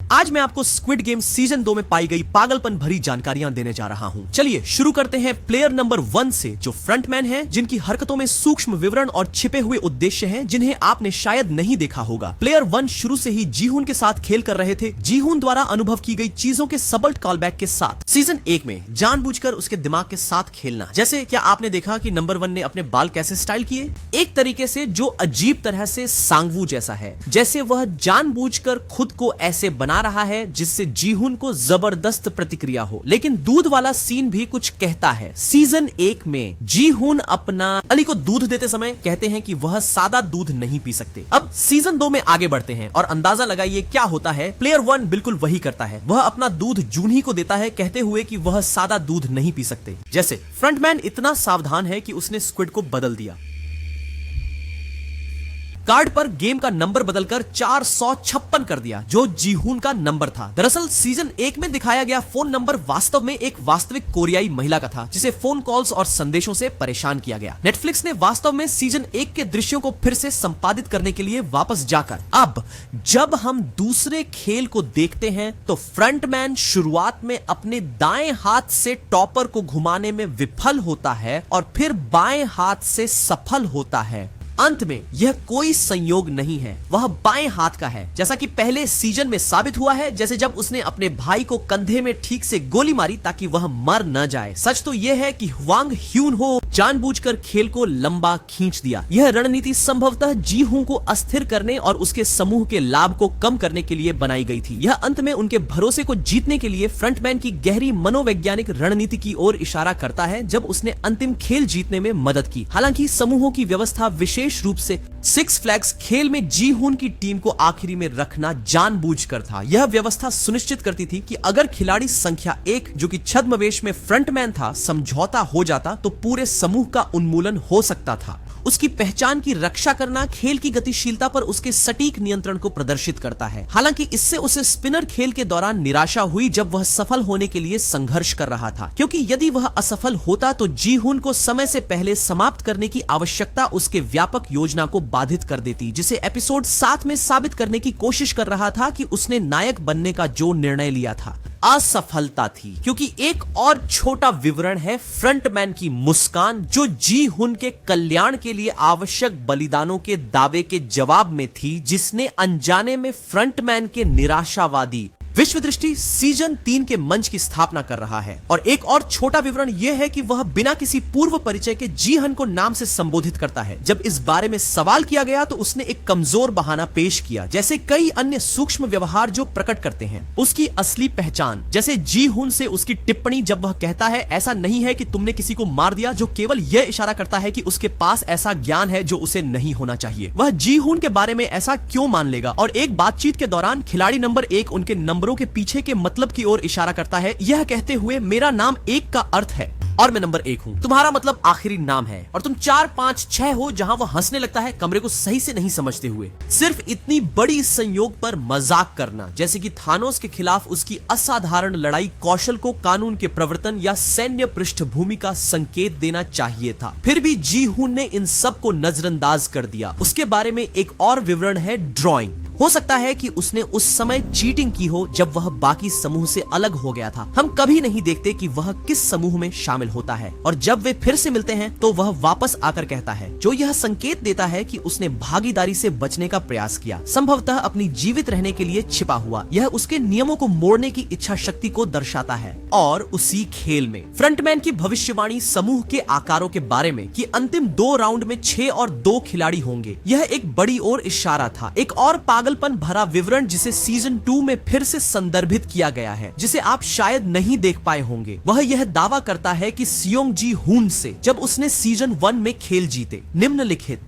आज मैं आपको स्क्विड गेम सीजन 2 में पाई गई पागलपन भरी जानकारियां देने जा रहा हूं। चलिए शुरू करते हैं प्लेयर नंबर 1 से, जो फ्रंटमैन है, जिनकी हरकतों में सूक्ष्म विवरण और छिपे हुए उद्देश्य हैं जिन्हें आपने शायद नहीं देखा होगा। प्लेयर 1 शुरू से ही जीहून के साथ खेल कर रहे थे, जीहून द्वारा अनुभव की गई चीजों के सबल कॉलबैक के साथ। सीजन 1 में जानबूझकर उसके दिमाग के साथ खेलना, जैसे क्या आपने देखा कि नंबर 1 ने अपने बाल कैसे स्टाइल किए, एक तरीके से जो अजीब तरह से सांगवू जैसा है, जैसे वह जानबूझकर खुद को ऐसे बना रहा है जिससे जीहून को जबरदस्त प्रतिक्रिया हो। लेकिन दूध वाला सीन भी कुछ कहता है। सीजन 1 में जीहून अपना अली को दूध देते समय कहते हैं कि वह सादा दूध नहीं पी सकते। अब सीजन 2 में आगे बढ़ते हैं और अंदाजा लगाइए क्या होता है। प्लेयर 1 बिल्कुल वही करता है, वह अपना दूध जूनही को देता है कहते हुए कि वह सादा दूध नहीं पी सकते। जैसे फ्रंटमैन इतना सावधान है कि उसने स्क्विड को बदल दिया, कार्ड पर गेम का नंबर बदलकर 456 कर दिया, जो जीहून का नंबर था। दरअसल सीजन 1 में दिखाया गया फोन नंबर वास्तव में एक वास्तविक कोरियाई महिला का था, जिसे फोन कॉल्स और संदेशों से परेशान किया गया। नेटफ्लिक्स ने वास्तव में सीजन 1 के दृश्यों को फिर से संपादित करने के लिए वापस जाकर अब जब हम दूसरे खेल को देखते हैं तो फ्रंटमैन शुरुआत में अपने दाएं हाथ से टॉपर को घुमाने में विफल होता है और फिर बाएं हाथ से सफल होता है। अंत में यह कोई संयोग नहीं है, वह बाएं हाथ का है, जैसा कि पहले सीजन में साबित हुआ है, जैसे जब उसने अपने भाई को कंधे में ठीक से गोली मारी ताकि वह मर न जाए। सच तो यह है कि ह्वांग ह्यून हो जानबूझकर खेल को लंबा खींच दिया। यह रणनीति संभवतः जीहून को अस्थिर करने और उसके समूह के लाभ को कम करने के लिए बनाई गई थी। यह अंत में उनके भरोसे को जीतने के लिए फ्रंटमैन की गहरी मनोवैज्ञानिक रणनीति की ओर इशारा करता है, जब उसने अंतिम खेल जीतने में मदद की। हालांकि समूहों की व्यवस्था विशेष रूप से सिक्स फ्लैग्स खेल में जीहून की टीम को आखिरी में रखना जानबूझकर था। यह व्यवस्था सुनिश्चित करती थी कि अगर खिलाड़ी संख्या 1, जो कि छद्मवेश में फ्रंटमैन था, समझौता हो जाता तो पूरे समूह का उन्मूलन हो सकता था। उसकी पहचान की रक्षा करना खेल की गतिशीलता पर उसके सटीक नियंत्रण को प्रदर्शित करता है। हालांकि इससे उसे स्पिनर खेल के दौरान निराशा हुई जब वह सफल होने के लिए संघर्ष कर रहा था, क्योंकि यदि वह असफल होता तो जीहून को समय से पहले समाप्त करने की आवश्यकता उसके व्यापक योजना को बाधित कर देती, जिसे एपिसोड 7 में साबित करने की कोशिश कर रहा था कि उसने नायक बनने का जो निर्णय लिया था असफलता थी। क्योंकि एक और छोटा विवरण है फ्रंटमैन की मुस्कान, जो जीहून के कल्याण के लिए आवश्यक बलिदानों के दावे के जवाब में थी, जिसने अनजाने में फ्रंटमैन के निराशावादी विश्व दृष्टि सीजन 3 के मंच की स्थापना कर रहा है। और एक और छोटा विवरण यह है कि वह बिना किसी पूर्व परिचय के जीहन को नाम से संबोधित करता है। जब इस बारे में सवाल किया गया तो उसने एक कमजोर बहाना पेश किया, जैसे कई अन्य सूक्ष्म व्यवहार जो प्रकट करते हैं उसकी असली पहचान, जैसे जीहून से उसकी टिप्पणी जब वह कहता है ऐसा नहीं है कि तुमने किसी को मार दिया, जो केवल यह इशारा करता है कि उसके पास ऐसा ज्ञान है जो उसे नहीं होना चाहिए। वह जीहून के बारे में ऐसा क्यों मान लेगा? और एक बातचीत के दौरान खिलाड़ी नंबर 1 उनके नंबरों के पीछे के मतलब की ओर इशारा करता है, यह कहते हुए मेरा नाम 1 का अर्थ है और मैं नंबर 1 हूं। तुम्हारा मतलब आखिरी नाम है। और तुम 4, 5, 6 हो, जहां वह हंसने लगता है कमरे को सही से नहीं समझते हुए। सिर्फ इतनी बड़ी संयोग पर मजाक करना, जैसे कि थानोस के खिलाफ उसकी असाधारण लड़ाई कौशल को कानून के प्रवर्तन या सैन्य पृष्ठभूमि का संकेत देना चाहिए था। फिर भी जीहून ने इन सब को नजरअंदाज कर दिया। उसके बारे में एक और विवरण है ड्राइंग। हो सकता है कि उसने उस समय चीटिंग की हो जब वह बाकी समूह से अलग हो गया था। हम कभी नहीं देखते कि वह किस समूह में शामिल होता है, और जब वे फिर से मिलते हैं तो वह वापस आकर कहता है, जो यह संकेत देता है कि उसने भागीदारी से बचने का प्रयास किया, संभवतः अपनी जीवित रहने के लिए छिपा हुआ। यह उसके नियमों को मोड़ने की इच्छा शक्ति को दर्शाता है। और उसी खेल में फ्रंटमैन की भविष्यवाणी समूह के आकारों के बारे में कि अंतिम 2 राउंड में 6 और 2 खिलाड़ी होंगे, यह एक बड़ी और इशारा था। एक और पागलपन भरा विवरण जिसे सीजन 2 में फिर से संदर्भित किया गया है, जिसे आप शायद नहीं देख पाए होंगे। वह यह दावा करता है कि सियोंग जी हून से जब उसने सीजन 1 में खेल जीते, निम्नलिखित।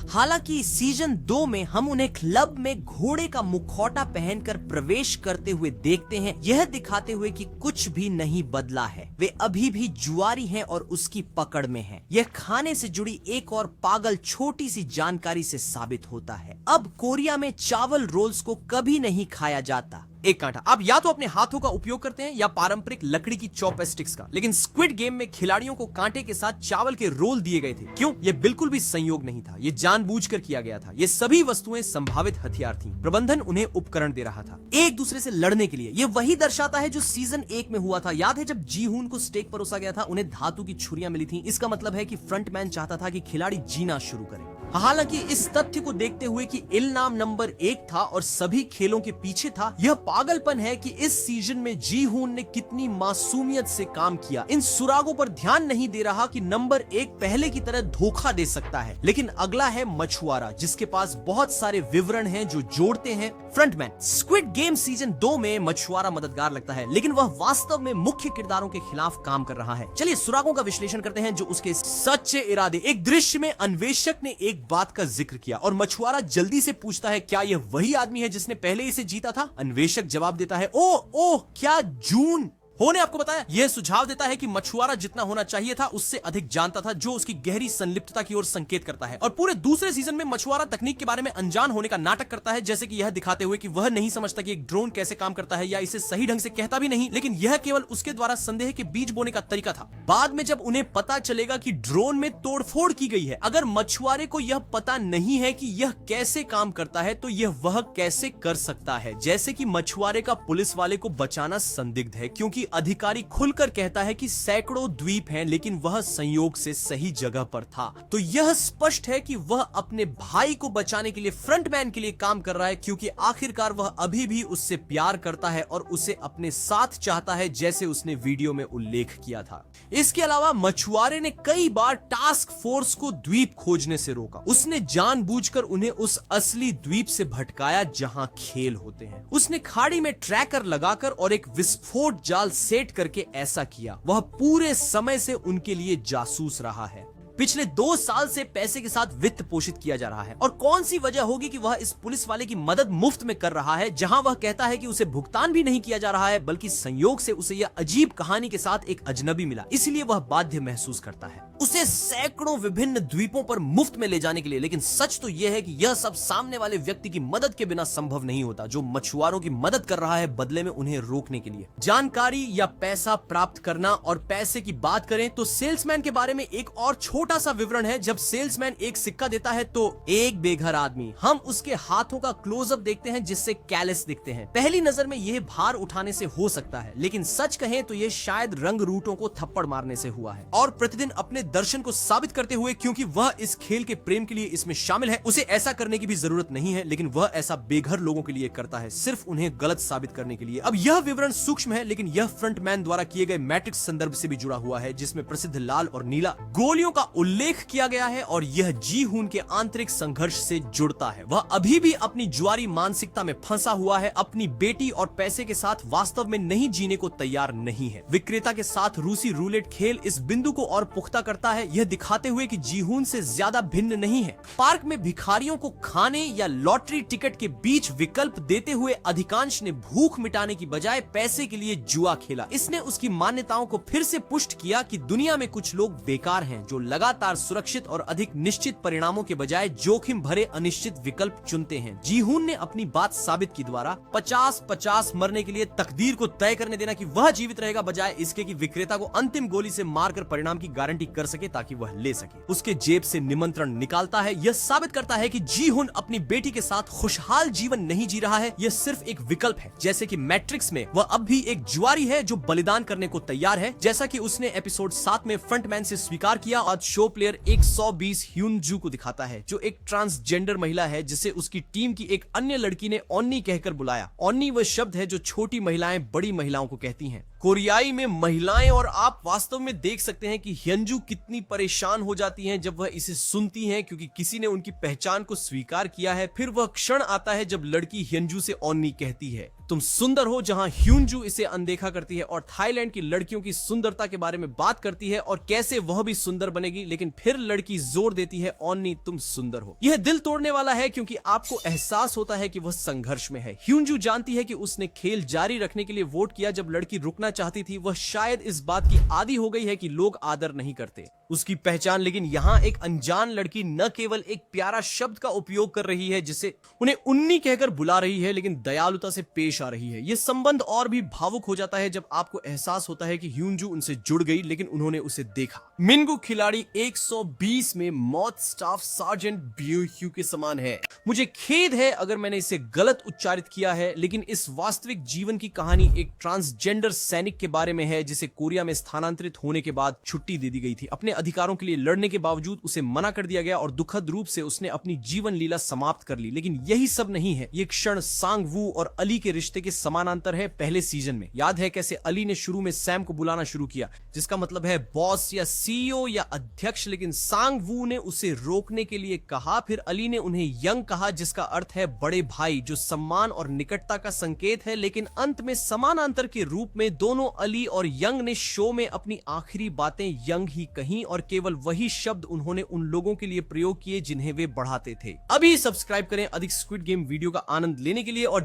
हालांकि सीजन 2 में हम उन्हें क्लब में घोड़े का मुखौटा पहनकर प्रवेश करते हुए देखते हैं, यह दिखाते हुए कि कुछ भी नहीं बदला है। वे अभी भी जुआरी हैं और उसकी पकड़ में हैं। यह खाने से जुड़ी एक और पागल छोटी सी जानकारी से साबित होता है। अब कोरिया में चावल रोल्स को कभी नहीं खाया जाता। एक कांटा। आप या तो अपने हाथों का उपयोग करते हैं या पारंपरिक लकड़ी की चॉपस्टिक्स का, लेकिन स्क्विड गेम में खिलाड़ियों को कांटे के साथ चावल के रोल दिए गए थे। क्यों? यह बिल्कुल भी संयोग नहीं था, यह जानबूझकर किया गया था। ये सभी वस्तुएं संभावित हथियार थीं। प्रबंधन उन्हें उपकरण दे रहा था एक दूसरे से लड़ने के लिए। यह वही दर्शाता है जो सीजन 1 में हुआ था। याद है जब जी हून को स्टेक परोसा गया था, उन्हें धातु की छुरियां मिली थी। इसका मतलब है कि फ्रंटमैन चाहता था कि खिलाड़ी जीना शुरू करें। हालांकि इस तथ्य को देखते हुए कि इल्नाम नंबर 1 था और सभी खेलों के पीछे था, यह पागलपन है कि इस सीजन में जी हून ने कितनी मासूमियत से काम किया। इन सुरागों पर ध्यान नहीं दे रहा कि नंबर 1 पहले की तरह धोखा दे सकता है। लेकिन अगला है मछुआरा, जिसके पास बहुत सारे विवरण हैं जो जोड़ते हैं फ्रंटमैन। स्क्विड गेम सीजन 2 में मछुआरा मददगार लगता है, लेकिन वह वास्तव में मुख्य किरदारों के खिलाफ काम कर रहा है। चलिए सुरागों का विश्लेषण करते हैं जो उसके सच्चे इरादे। एक दृश्य में अन्वेषक ने एक बात का जिक्र किया और मछुआरा जल्दी से पूछता है, क्या यह वही आदमी है जिसने पहले इसे जीता था? अन्वेषक जवाब देता है, ओह क्या जून होने आपको बताया। यह सुझाव देता है कि मछुआरा जितना होना चाहिए था उससे अधिक जानता था, जो उसकी गहरी संलिप्तता की ओर संकेत करता है। और पूरे दूसरे सीजन में मछुआरा तकनीक के बारे में अनजान होने का नाटक करता है, जैसे कि यह दिखाते हुए कि वह नहीं समझता कि एक ड्रोन कैसे काम करता है, या इसे सही ढंग से कहता भी नहीं, लेकिन यह केवल उसके द्वारा संदेह के बीज बोने का तरीका था। बाद में जब उन्हें पता चलेगा कि ड्रोन में तोड़फोड़ की गई है, अगर मछुआरे को यह पता नहीं है कि यह कैसे काम करता है, तो यह वह कैसे कर सकता है? जैसे कि मछुआरे का पुलिस वाले को बचाना संदिग्ध है, क्योंकि अधिकारी खुलकर कहता है कि सैकड़ों द्वीप हैं, लेकिन वह संयोग से सही जगह पर था। तो यह स्पष्ट है कि वह अपने भाई को बचाने के लिए फ्रंटमैन के लिए काम कर रहा है, क्योंकि आखिरकार वह अभी भी उससे प्यार करता है और उसे अपने साथ चाहता है, जैसे उसने वीडियो में उल्लेख किया था। इसके अलावा मछुआरे ने कई बार टास्क फोर्स को द्वीप खोजने से रोका। उसने जानबूझकर उन्हें उस असली द्वीप से भटकाया जहां खेल होते हैं। उसने खाड़ी में ट्रैकर लगाकर और एक विस्फोट जाल सेट करके ऐसा किया। वह पूरे समय से उनके लिए जासूस रहा है। पिछले 2 साल से पैसे के साथ वित्त पोषित किया जा रहा है। और कौन सी वजह होगी कि वह इस पुलिस वाले की मदद मुफ्त में कर रहा है, जहां वह कहता है कि उसे भुगतान भी नहीं किया जा रहा है, बल्कि संयोग से उसे यह अजीब कहानी के साथ एक अजनबी मिला, इसलिए वह बाध्य महसूस करता है उसे सैकड़ों विभिन्न द्वीपों पर मुफ्त में ले जाने के लिए। लेकिन सच तो यह है कि यह सब सामने वाले व्यक्ति की मदद के बिना संभव नहीं होता, जो मछुआरों की मदद कर रहा है बदले में उन्हें रोकने के लिए। जानकारी या पैसा प्राप्त करना, और पैसे की बात करें तो सेल्समैन के बारे में एक और छोटा सा विवरण है। जब सेल्समैन एक सिक्का देता है तो एक बेघर आदमी, हम उसके हाथों का क्लोजअप देखते हैं जिससे कैलस दिखते हैं। पहली नजर में यह भार उठाने से हो सकता है, लेकिन सच कहें तो यह शायद रंग रूटों को थप्पड़ मारने से हुआ है, और प्रतिदिन अपने दर्शन को साबित करते हुए, क्योंकि वह इस खेल के प्रेम के लिए इसमें शामिल है। उसे ऐसा करने की भी जरूरत नहीं है, लेकिन वह ऐसा बेघर लोगों के लिए करता है, सिर्फ उन्हें गलत साबित करने के लिए। अब यह विवरण सूक्ष्म है, लेकिन यह फ्रंटमैन द्वारा किए गए मैट्रिक्स संदर्भ से भी जुड़ा हुआ है, जिसमें प्रसिद्ध लाल और नीला गोलियों का उल्लेख किया गया है, और यह जी हून के आंतरिक संघर्ष से जुड़ता है। वह अभी भी अपनी जुआरी मानसिकता में फंसा हुआ है, अपनी बेटी और पैसे के साथ वास्तव में नहीं जीने को तैयार नहीं है। विक्रेता के साथ रूसी रूलेट खेल इस बिंदु को और पुख्ता करता है, यह दिखाते हुए कि जी हून से ज्यादा भिन्न नहीं है। पार्क में भिखारियों को खाने या लॉटरी टिकट के बीच विकल्प देते हुए अधिकांश ने भूख मिटाने की बजाय पैसे के लिए जुआ खेला। इसने उसकी मान्यताओं को फिर से पुष्ट किया कि दुनिया में कुछ लोग बेकार हैं, जो लगातार सुरक्षित और अधिक निश्चित परिणामों के बजाय जोखिम भरे अनिश्चित विकल्प चुनते हैं। जी हून ने अपनी बात साबित की द्वारा 50-50 मरने के लिए तकदीर को तय करने देना कि वह जीवित रहेगा, बजाय इसके कि विक्रेता को अंतिम गोली से मारकर परिणाम की गारंटी कर सके ताकि वह ले सके। उसके जेब से निमंत्रण निकालता है। यह साबित करता है कि जी हून अपनी बेटी के साथ खुशहाल जीवन नहीं जी रहा है, यह सिर्फ एक विकल्प है। जैसे कि मैट्रिक्स में वह अब भी एक जुआरी है जो बलिदान करने को तैयार है, जैसा कि उसने एपिसोड 7 में फ्रंटमैन से स्वीकार किया। और शो प्लेयर 120 ह्यूनजू को दिखाता है, जो एक ट्रांसजेंडर महिला है, जिसे उसकी टीम की एक अन्य लड़की ने ओन्नी कहकर बुलाया। ओन्नी वह शब्द है जो छोटी महिलाएं बड़ी महिलाओं को कहती हैं कोरियाई में महिलाएं। और आप वास्तव में देख सकते हैं कि ह्यंजू कितनी परेशान हो जाती हैं जब वह इसे सुनती हैं, क्योंकि किसी ने उनकी पहचान को स्वीकार किया है। फिर वह क्षण आता है जब लड़की ह्यंजू से ओन्नी कहती है तुम सुंदर हो, जहां ह्यूनजू इसे अनदेखा करती है और थाईलैंड की लड़कियों की सुंदरता के बारे में बात करती है और कैसे वह भी सुंदर बनेगी, लेकिन फिर लड़की जोर देती है ओन्नी तुम सुंदर हो। यह दिल तोड़ने वाला है, क्योंकि आपको एहसास होता है कि वह संघर्ष में है। ह्यूनजू जानती है कि उसने खेल जारी रखने के लिए वोट किया जब लड़की रुकना चाहती थी। वह शायद इस बात की आदी हो गई है कि लोग आदर नहीं करते उसकी पहचान, लेकिन यहाँ एक अनजान लड़की न केवल एक प्यारा शब्द का उपयोग कर रही है जिसे उन्हें उन्नी कहकर बुला रही है, लेकिन दयालुता से पेश पेश आ रही है। ये संबंध और भी भावुक हो जाता है जब आपको एहसास होता है कि ह्यूनजू उनसे जुड़ गई, लेकिन उन्होंने उसे देखा। मिनगू खिलाड़ी 120 में मौत स्टाफ सार्जेंट ब्यूह्यू के समान है। मुझे खेद है अगर मैंने इसे गलत उच्चारित किया है, लेकिन इस वास्तविक जीवन की कहानी एक ट्रांसजेंडर सैनिक के बारे में है जिसे कोरिया में स्थानांतरित होने के बाद छुट्टी दे दी गई थी। अपने अधिकारों के लिए लड़ने के बावजूद उसे मना कर दिया गया और दुखद रूप से उसने अपनी जीवन लीला समाप्त कर ली। लेकिन यही सब नहीं है, ये क्षण सांग वू और अली के रिश्ते के समानांतर है। पहले सीजन में याद है कैसे अली ने शुरू में सैम को बुलाना शुरू किया, जिसका मतलब है बॉस या सीईओ या अध्यक्ष, लेकिन सांग वू ने उसे रोकने के लिए कहा। फिर अली ने उन्हें यंग कहा, जिसका अर्थ है बड़े भाई, जो सम्मान और निकटता का संकेत है। लेकिन अंत में समानांतर के रूप में दोनों अली और यंग ने शो में अपनी आखिरी बातें यंग ही कहीं, और केवल वही शब्द उन्होंने उन लोगों के लिए प्रयोग किए जिन्हें वे बढ़ाते थे। अभी सब्सक्राइब करें अधिक स्क्विड गेम वीडियो का आनंद लेने के लिए। और